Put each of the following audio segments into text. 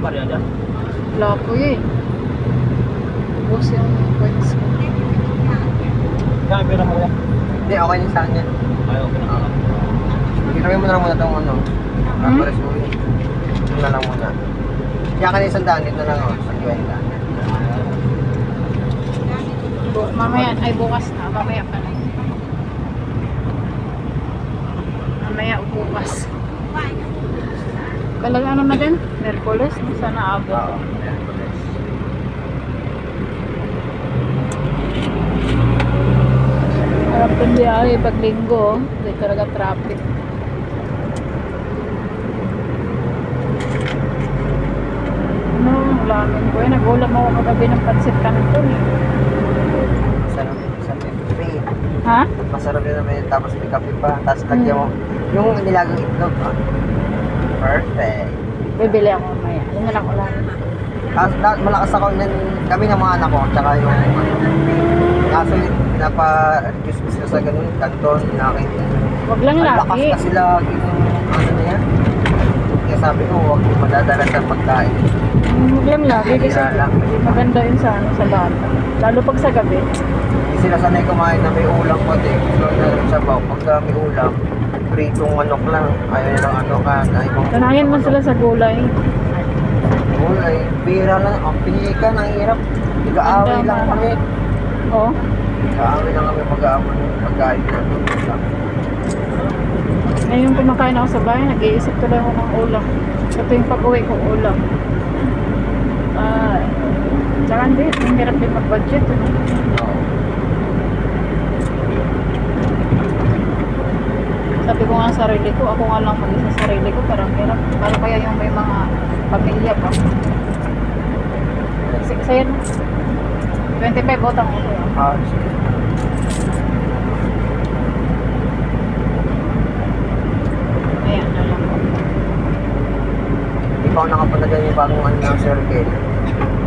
barya dyan. Wala po yun. Bus yung points ko. Kaya pera mo yan. Hindi, okay din sa akin yan. Ayaw, pinaka. Ginawin mo na lang muna itong ano. Pares mo yun. Ito na lang muna. Kaya ka na isang daan, ito na lang ako. Sa 20. Mamaya, ay bukas na. Mamaya pa na. Mamaya o bukas. Kailangan ano na din? Merkules? Sana abot. Oo. Harap ng biyahe pag linggo. Hindi talaga traffic. Ano, ulamin ko eh. Nag-ulam ako kagabi ng pansit canton eh. Masarap din sa may. Ha? Masarap din naman yun. Tapos may kape pa. Tapos lagyan mo. Yung nilagang itlog. Perfect. Bibili ako mamaya. Yun na lang ulamin. Malakas ako yan. Kami ng mga anak ko. Tsaka yung ano. Kaso yun, pinapa-reduce ko sila sa ganun. Kanton, nakin. Wag lang Ang lakas lagi. kasi lagi yung ano na yan. Kaya sabi ko, huwag mo madadala sa pagkain. Wag lang lagi kasi Kaya lang. maganda yun sa, ano, sa bata. Lalo pag sa gabi. Hindi sila sanay kumain na may ulam ko. Gusto na rin sa baw. Pagka may ulam, pritong manok lang. Ayaw nilang ano ka. Kanayan mo sila sa gulay. Gulay, bira lang. Ang pinili ka, ang hirap. Nag-aaway lang kami. Oh. Nag-aaway lang kami pag-aaway ng pagkain natin. Ngayon kumakain ako sa bahay, nag-iisip tuloy ako ng ulam. Ito yung pag-uwi kong ulam. Tsaka hindi, ang hirap din mag-budget. Ano? Sabi ko nga sa sarili ko, ako nga lang mag-isa sa sarili ko, parang hirap. Paano kaya yung may mga pamilya pa? Sa'yo na. 25 botang ko. Sige. Ayan na lang. Hindi pa ako nakapunta dyan yung bagong ano ng Sir Kel.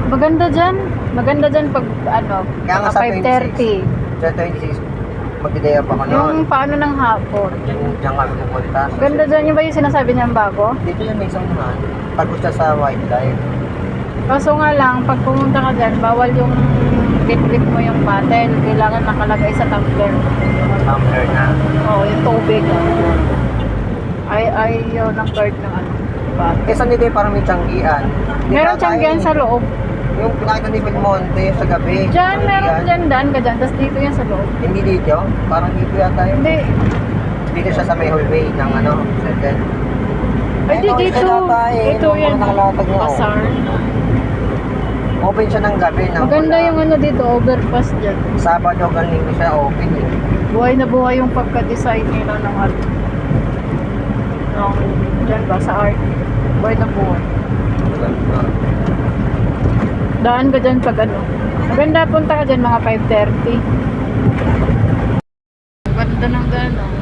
Maganda dyan. Maganda dyan pag ano, Kaya nga sa 5:30. Sa 26, mag-ideya pa ako noon. Yung paano ng hapon. Diyan kami pupunta. Maganda dyan. Yung ba yung sinasabi niyang bago? Dito yung may isang naman. Pagod siya sa wildlife. Kaso nga lang, pag pumunta ka dyan, bawal yung bitbit mo yung bottle. Kailangan nakalagay sa tumbler. Tumbler na. Oo, yung tubig. Ayaw ng guard ng ano, bottle. Kesa nito parang may tiyanggian. Meron tiyanggian sa loob. Yung pinakita ni Belmonte sa gabi. Diyan, meron tiyanggian. dyan, daan ka dyan. Tapos dito yan sa loob. Hindi dito. Parang dito yata yun. Hindi. Dito siya sa may hallway ng ano. Circle. Ay, di dito. Ito yan. Bazaar. Open siya ng gabi. Maganda yung ano dito, overpass dyan. Sabado hanggang linggo siya open eh. Buhay na buhay yung pagka-design nila ng art. Dyan ba, sa art. Buhay na buhay. Daan ka dyan pag ano. Maganda, punta ka dyan mga 5:30. Ganda ng gano'n.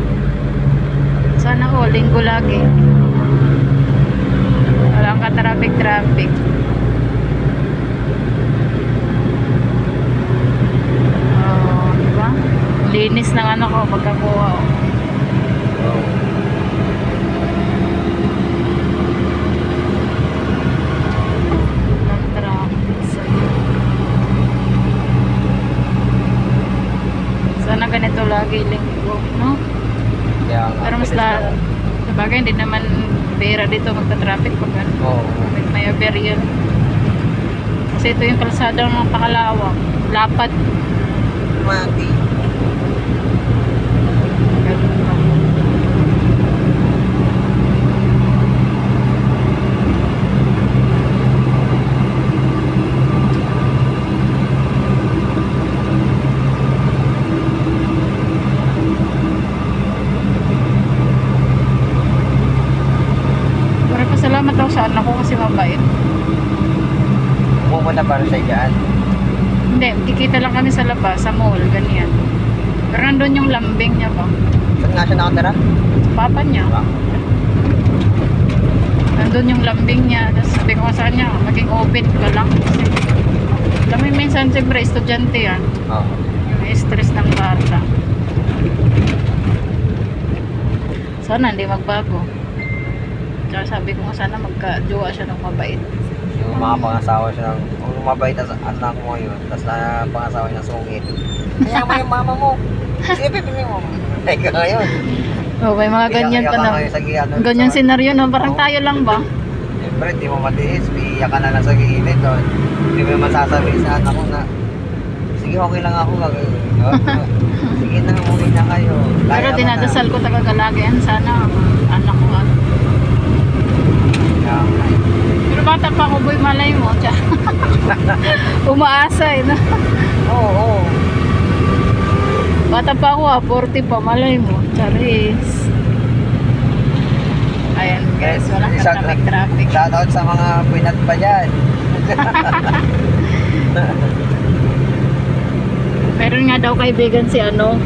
Sana ko, linggo lagi. Walang ka-traffic. Oh, diba? Linis ng ano ko, pagkakuha ko. Sana ganito lagi linggo, no? Kaya Pero mas sabagay hindi naman pera dito magta-traffic pag ano. Oo. May aberyan. Kasi ito yung kalsada ng Pakalawak. Lapad. Mati. Salamat daw sa anak ko kasi mabait. Pupunta para sa dyan. Hindi, kikita lang kami sa labas, sa mall, ganyan. Pero nandun yung lambing niya ba? Saan nga siya nakatira? Papa niya. Nandun yung lambing niya. Tapos sabi ko sa kanya, maging open ka lang. Kasi, alam mo minsan siyempre, estudyante yan. Oo. Yung stress ng bata. Sana hindi magbago. Tsaka sabi ko sana magka-jowa siya ng mabait. Yung mga pangasawa siya ng, kung mabait as anak mo yun, tapos na pangasawa niya sungit. Kaya mo yung mama mo. Sige, pipili mo. Ay, ka ngayon. Oh, may mga ganyan pa na. Ganyan senaryo, no? Parang tayo lang ba? Siyempre, di mo matiis. Iiyak ka na lang sa gilid. Oh. Hindi mo naman sasabihin sa anak ko na, sige, okay lang ako. Oh, sige na, umuwi na kayo. Pero dinadasal ko taga-galagayan sana. Anak ko at. Pero bata pa ako, boy, malay mo. Umaasa eh, no? Oo, oo. Bata pa ako 40 pa, malay mo. Charis. Ayan guys, wala ka traffic. Shoutout sa mga pinat pa dyan. Meron nga daw kaibigan si ano,